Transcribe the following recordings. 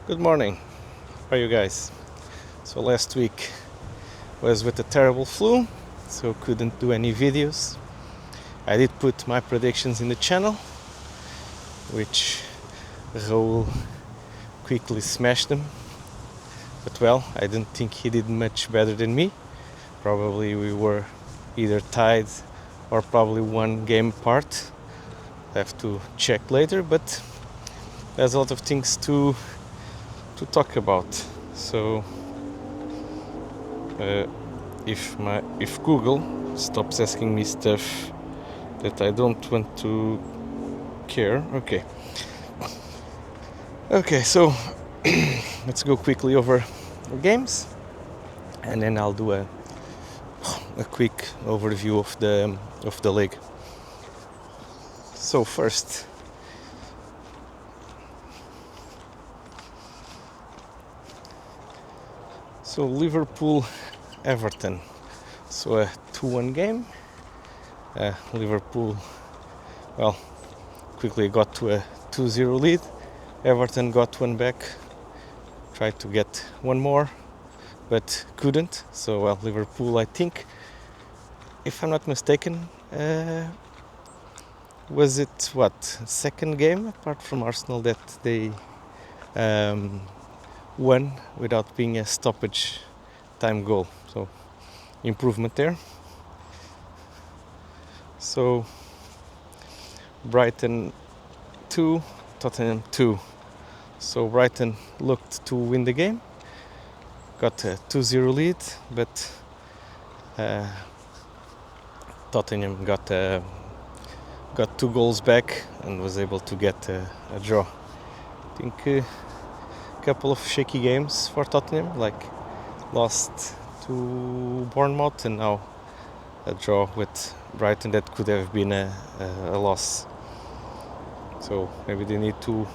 Good morning. How are you guys? So last week was with a terrible flu, so couldn't do any videos. I did put my predictions in the channel, which Raul quickly smashed them. But well, I didn't think he did much better than me. Probably we were either tied or probably one game apart. Have to check later, but there's a lot of things to talk about. So if Google stops asking me stuff that I don't want to care, okay, so let's go quickly over the games, and then I'll do a quick overview of the league. So first, Liverpool Everton. So a 2-1 game. Liverpool, well, quickly got to a 2-0 lead. Everton got one back, tried to get one more, but couldn't. So, well, Liverpool, I think, if I'm not mistaken, was it second game apart from Arsenal that they won without being a stoppage time goal. So improvement there. So Brighton 2, Tottenham 2. So Brighton looked to win the game, got a 2-0 lead, but Tottenham got 2 goals back and was able to get a draw. I think a couple of shaky games for Tottenham, like lost to Bournemouth and now a draw with Brighton that could have been a loss. So maybe they need to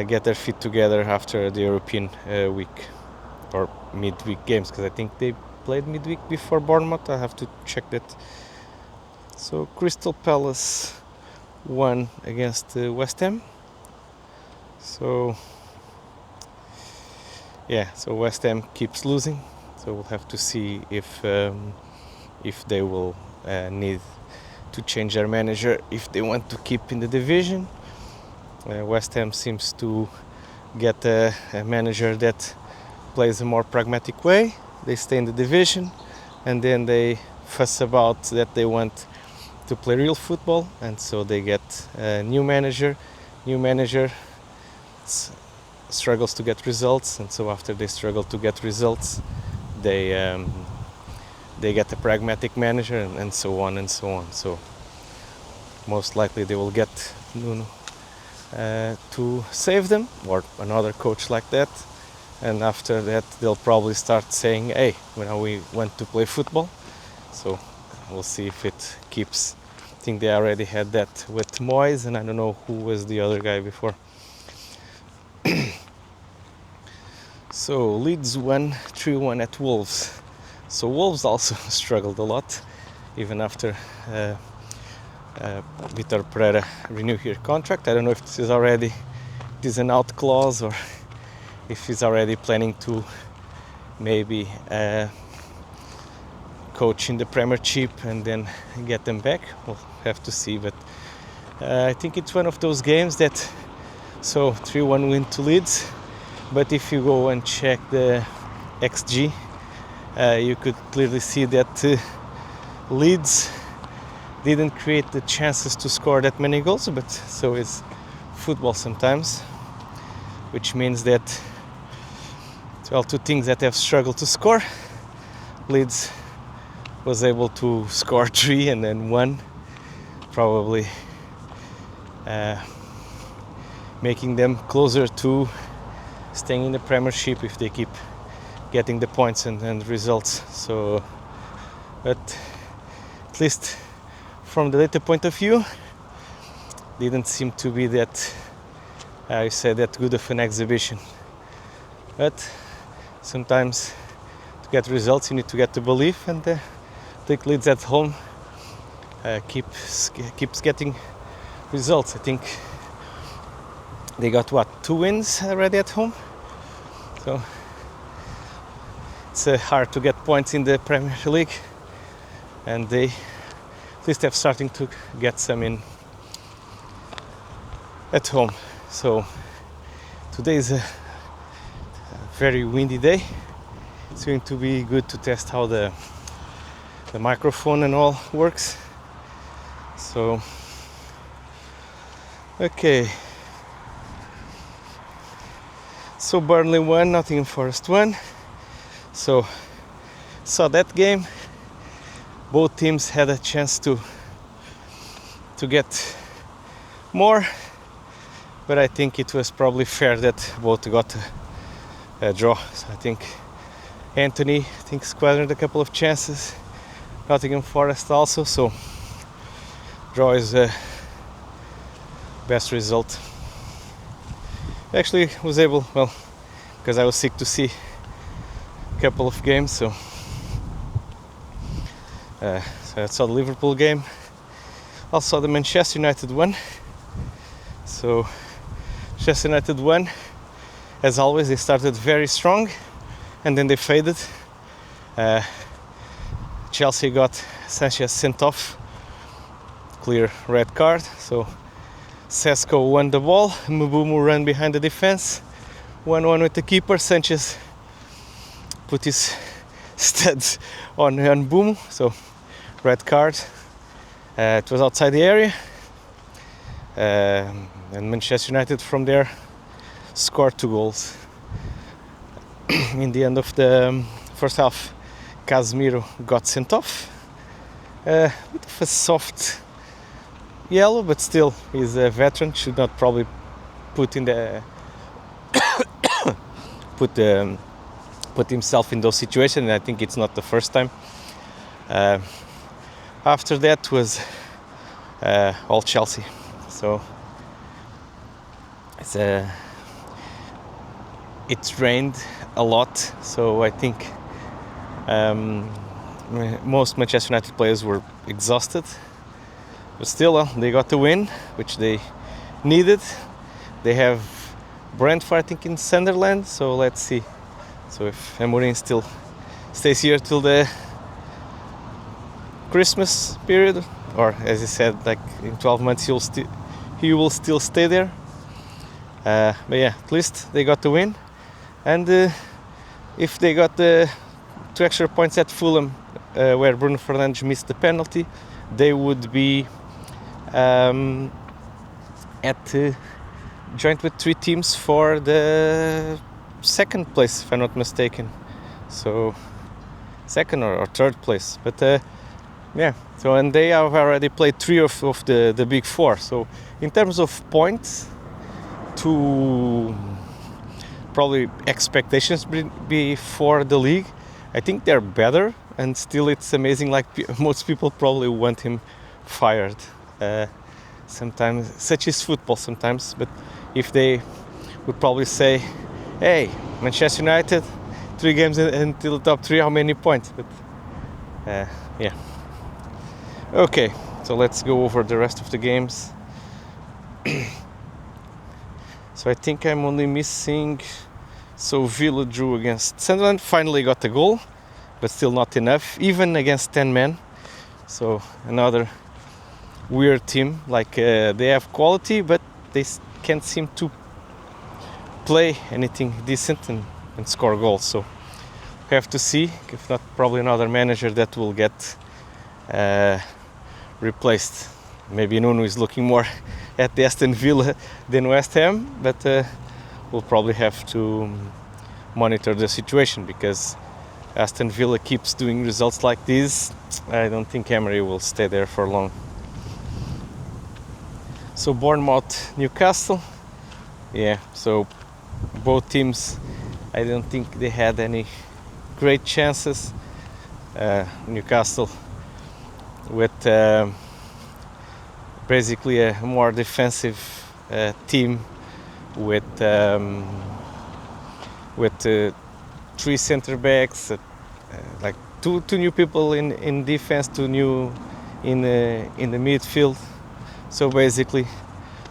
get their feet together after the European week or midweek games, because I think they played midweek before Bournemouth. I have to check that. So Crystal Palace won against West Ham. So West Ham keeps losing. So we'll have to see if they will need to change their manager if they want to keep in the division. West Ham seems to get a manager that plays a more pragmatic way. They stay in the division, and then they fuss about that they want to play real football, and so they get a new manager. New manager struggles to get results, and so after they struggle to get results, they get a pragmatic manager, and so on and so on. So most likely they will get Nuno to save them, or another coach like that, and after that they'll probably start saying, hey, now we want to play football. So we'll see if it keeps. I think they already had that with Moyes, and I don't know who was the other guy before. So Leeds won 3-1 at Wolves. So Wolves also struggled a lot, even after Vitor Pereira renewed his contract. I don't know if this is an out clause, or if he's already planning to maybe coach in the Premiership and then get them back. We'll have to see, but I think it's one of those games that, so 3-1 win to Leeds, but if you go and check the XG, you could clearly see that Leeds didn't create the chances to score that many goals, but so is football sometimes, which means that, well, two teams that have struggled to score, Leeds was able to score 3 and then 1, probably making them closer to staying in the Premiership if they keep getting the points and results. So, but at least from the data point of view, didn't seem to be that, I said, that good of an exhibition. But sometimes to get results you need to get the belief, and take Leeds at home keeps getting results. I think they got 2 wins already at home, So it's hard to get points in the Premier League, and they at least have starting to get some in at home. So today is a very windy day. It's going to be good to test how the microphone and all works. So okay, so Burnley won, Nottingham Forest won. So saw that game. Both teams had a chance to get more, but I think it was probably fair that both got a draw. So I think Anthony squandered a couple of chances, Nottingham Forest also, so draw is the best result. Actually was able, well, because I was sick, to see a couple of games, so I saw the Liverpool game, also the Manchester United one. So Manchester United won. As always, they started very strong and then they faded. Chelsea got Sanchez sent off, clear red card. So Sesko won the ball, Mbumo ran behind the defense, 1-1 with the keeper. Sanchez put his studs on Mbumo, so red card. It was outside the area, and Manchester United from there scored 2 goals. In the end of the first half, Casemiro got sent off, bit of a soft yellow, but still he's a veteran, should not probably put in the put himself in those situations, and I think it's not the first time. After that was all Chelsea. So it rained a lot, so I think most Manchester United players were exhausted, but still they got the win, which they needed. They have Brentford, I think, in Sunderland, so let's see. So if Amorim still stays here till the Christmas period, or as he said, like in 12 months he will still stay there. But yeah, at least they got the win, and if they got the 2 extra points at Fulham, where Bruno Fernandes missed the penalty, they would be joint with 3 teams for the 2nd place, if I'm not mistaken. So 2nd or 3rd place, but yeah. So, and they have already played 3 of the big 4. So in terms of points, to probably expectations before the league, I think they're better, and still it's amazing, like most people probably want him fired. Sometimes, such is football sometimes, but if they would probably say, hey, Manchester United, 3 games until the top 3, how many points? But yeah. Okay, so let's go over the rest of the games. So I think I'm only missing, so Villa drew against Sunderland, finally got the goal, but still not enough, even against 10 men. So another weird team, like they have quality, but they can't seem to play anything decent and score goals. So we have to see, if not, probably another manager that will get replaced. Maybe Nuno is looking more at the Aston Villa than West Ham, but we'll probably have to monitor the situation, because Aston Villa keeps doing results like this. I don't think Emery will stay there for long. So Bournemouth, Newcastle. Yeah, so both teams, I don't think they had any great chances. Newcastle with basically a more defensive team with 3 center backs, like two new people in defense, 2 new in the midfield. So basically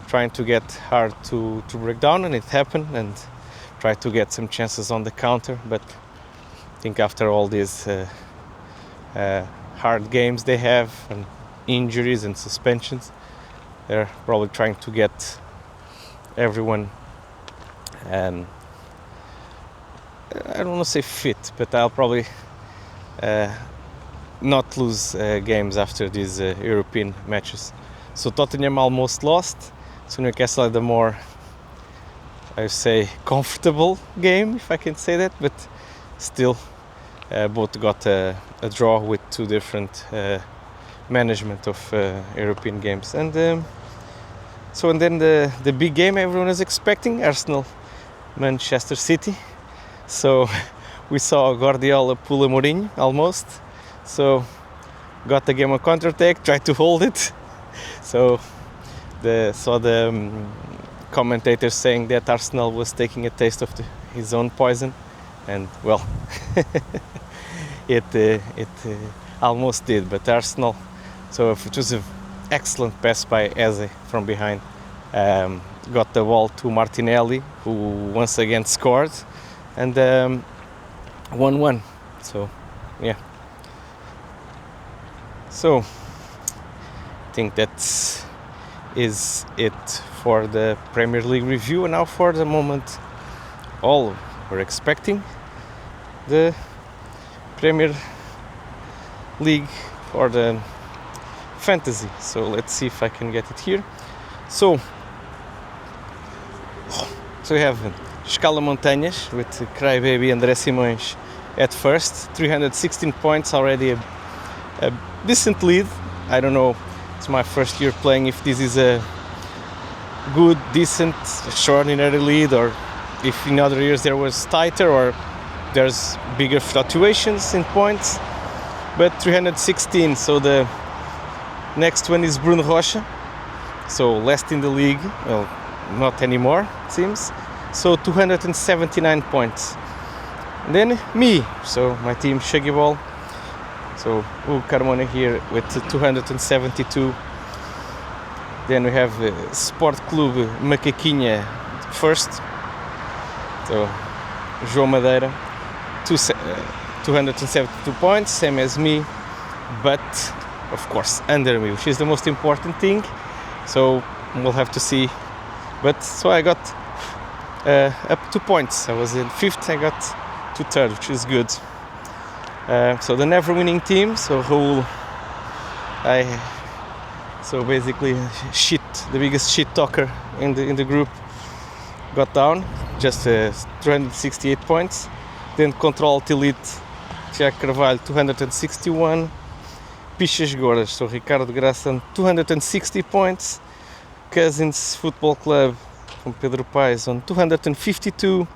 trying to get hard to break down, and it happened, and try to get some chances on the counter, but I think after all these hard games they have and injuries and suspensions, they're probably trying to get everyone I don't want to say fit, but I'll probably not lose games after these European matches. So Tottenham almost lost, so Newcastle had a more, I would say, comfortable game, if I can say that, but still both got a draw with two different management of European games. And then the big game everyone was expecting, Arsenal Manchester City. So we saw Guardiola pull a Mourinho almost. So got the game on counter-attack, tried to hold it. So the commentators saying that Arsenal was taking a taste of his own poison, and well, it almost did. But Arsenal, so it was an excellent pass by Eze from behind. Got the ball to Martinelli, who once again scored, and 1-1. So yeah. So I think that is it for the Premier League review. And now for the moment, all we're expecting the Premier League for the fantasy. So let's see if I can get it here. So we have Escala Montanhas with Crybaby André Simões at first, 316 points, already a decent lead. I don't know, it's my first year playing, if this is a good, decent, extraordinary lead, or if in other years there was tighter or there's bigger fluctuations in points. But 316, so the next one is Bruno Rocha, so last in the league, well, not anymore it seems, so 279 points. And then me, so my team Shaggy Ball, so Carmona here with 272. Then we have Sport Club Macaquinha first, so João Madeira, 272 points, same as me, but of course under me, which is the most important thing. So we'll have to see. But so I got up 2 points. I was in 5th, I got to 3rd, which is good. So the never winning team, so Raul, so basically the biggest shit talker in the group, got down, just 368 points. Then Control Elite, Tiago Carvalho, 261. Pichas Gordas, so Ricardo Graça, 260 points. Cousins Football Club from Pedro Paes on 252.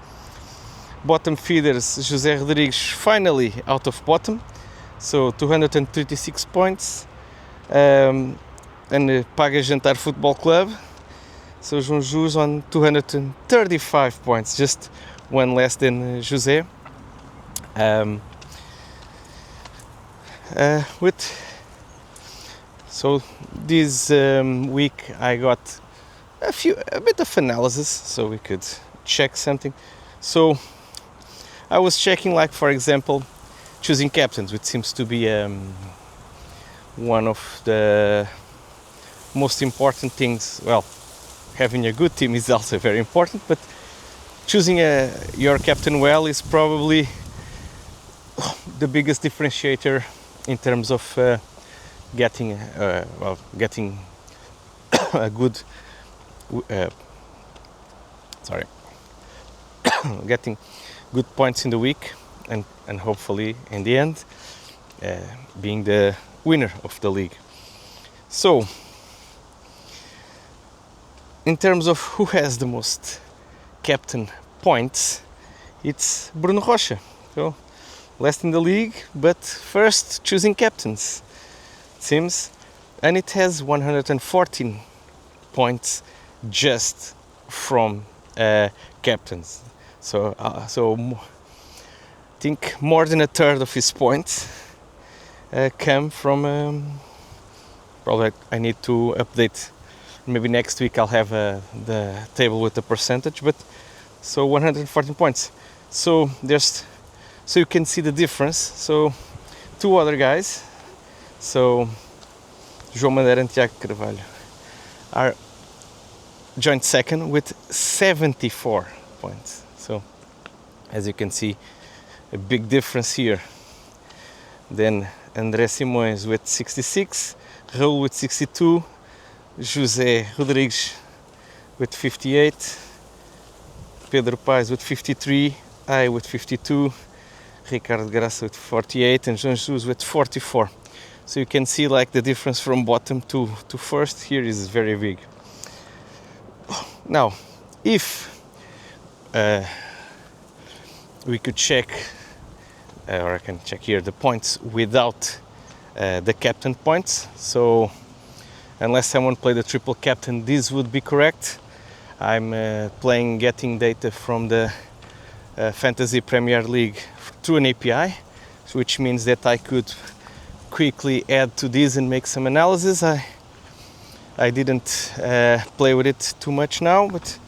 Bottom feeders, José Rodrigues finally out of bottom, so 236 points. And Paga Jantar Football Club, so João Jus on 235 points, just one less than José. So this week I got a bit of analysis, so we could check something. So I was checking, like, for example, choosing captains, which seems to be one of the most important things. Well, having a good team is also very important, but choosing your captain well is probably the biggest differentiator in terms of getting a good getting good points in the week, and hopefully in the end being the winner of the league. So in terms of who has the most captain points, it's Bruno Rocha. So last in the league, but first choosing captains, it seems, and it has 114 points just from captains. So I think more than a third of his points come from. Probably I need to update. Maybe next week I'll have the table with the percentage, but so 114 points. So you can see the difference. So two other guys, so João Madeira and Tiago Carvalho, are joint second with 74 points. So as you can see, a big difference here. Then André Simões with 66, Raul with 62, José Rodrigues with 58, Pedro Paes with 53, I with 52, Ricardo Graça with 48, and João Jesus with 44. So you can see like the difference from bottom to first here is very big. Now, if we could check, or I can check here the points without the captain points. So unless someone played the triple captain, this would be correct. I'm getting data from the Fantasy Premier League through an API, which means that I could quickly add to this and make some analysis. I didn't play with it too much now, but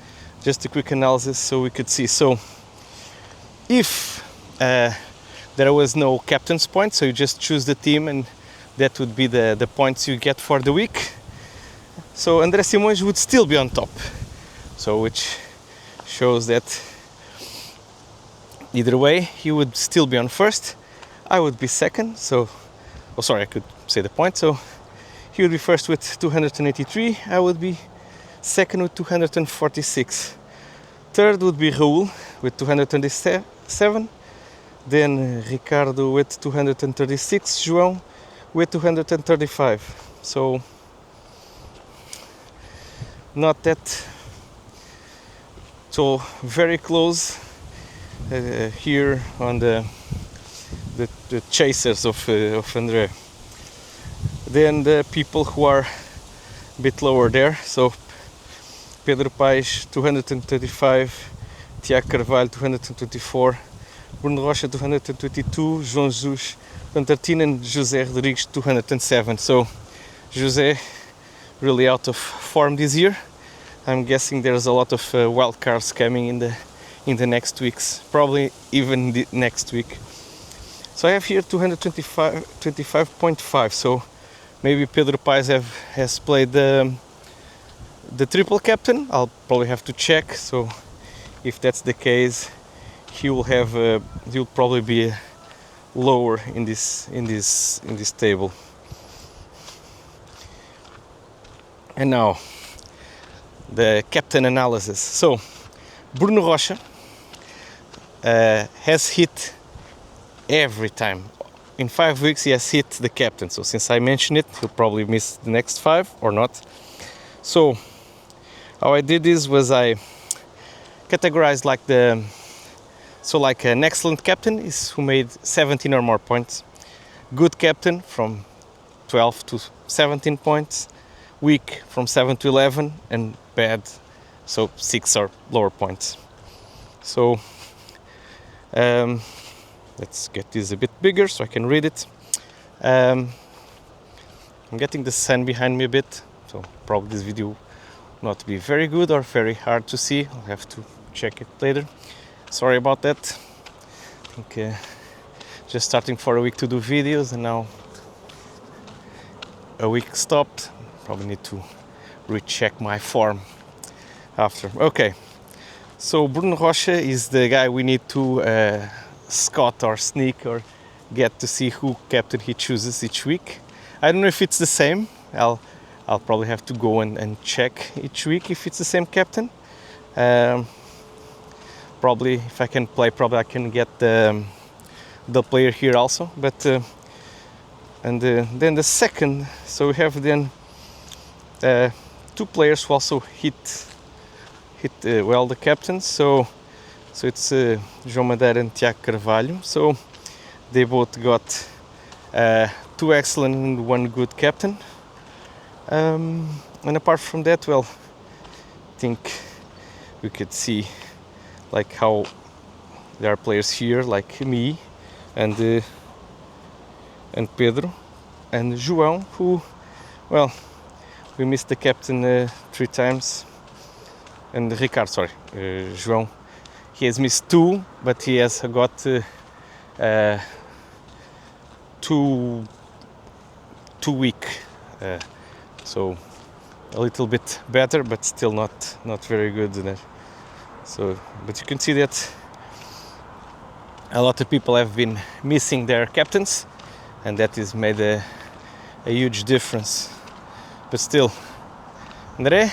just a quick analysis so we could see. So if there was no captain's point, so you just choose the team and that would be the points you get for the week. So André Simões would still be on top, so which shows that either way he would still be on first, I would be second. So I could say the point. So he would be first with 283, I would be second with 246. Third would be Raul with 227, then Ricardo with 236, João with 235. So not that, so very close here on the chasers of André. Then the people who are a bit lower there, so Pedro Paes 235, Tiago Carvalho 224, Bruno Rocha 222, João Jesus 213, and José Rodrigues 207. So José really out of form this year. I'm guessing there's a lot of wild cards coming in the next weeks, probably even the next week. So I have here 225.5. So maybe Pedro Paes has played the triple captain. I'll probably have to check. So if that's the case, he'll probably be lower in this table. And now the captain analysis. So Bruno Rocha has hit every time. In 5 weeks he has hit the captain. So since I mentioned it, he'll probably miss the next 5 or not. So how I did this was I categorized like an excellent captain is who made 17 or more points. Good captain from 12 to 17 points. Weak from 7 to 11, and bad, so 6 or lower points. So let's get this a bit bigger so I can read it. I'm getting the sun behind me a bit, so probably this video will not be very good or very hard to see. I'll have to check it later. Sorry about that. I think just starting for a week to do videos, and now a week stopped. Probably need to recheck my form after. Okay, so Bruno Rocha is the guy we need to scout or sneak or get to see who captain he chooses each week. I don't know if it's the same. I'll probably have to go and check each week if it's the same captain. Probably if I can play, probably I can get the player here also. But then the second, so we have then 2 players who also hit well the captains. So it's João Madeira and Tiago Carvalho. So they both got 2 excellent and 1 good captain. And apart from that, well, I think we could see like how there are players here like me and Pedro and João, who, well, we missed the captain 3 times, and Ricardo, João he has missed 2, but he has got 2 week, so a little bit better, but still not very good. So, but you can see that a lot of people have been missing their captains, and that has made a huge difference. But still, Andre,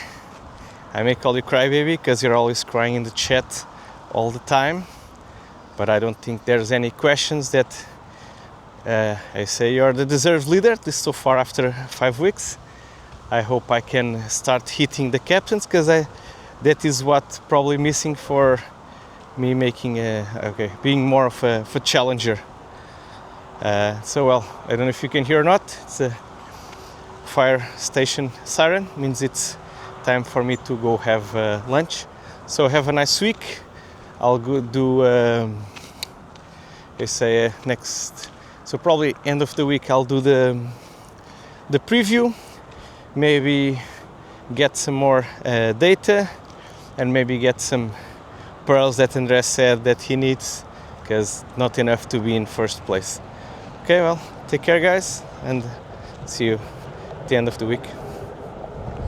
I may call you crybaby because you're always crying in the chat all the time, but I don't think there's any questions that I say you're the deserved leader this so far after 5 weeks. I hope I can start hitting the captains, because that is what probably missing for me making being more of a challenger. So well, I don't know if you can hear or not. It's a fire station siren, means it's time for me to go have lunch. So have a nice week. I'll go do next, so probably end of the week I'll do the preview, maybe get some more data, and maybe get some pearls that Andres said that he needs, because not enough to be in first place. Okay, well, take care guys, and see you at the end of the week.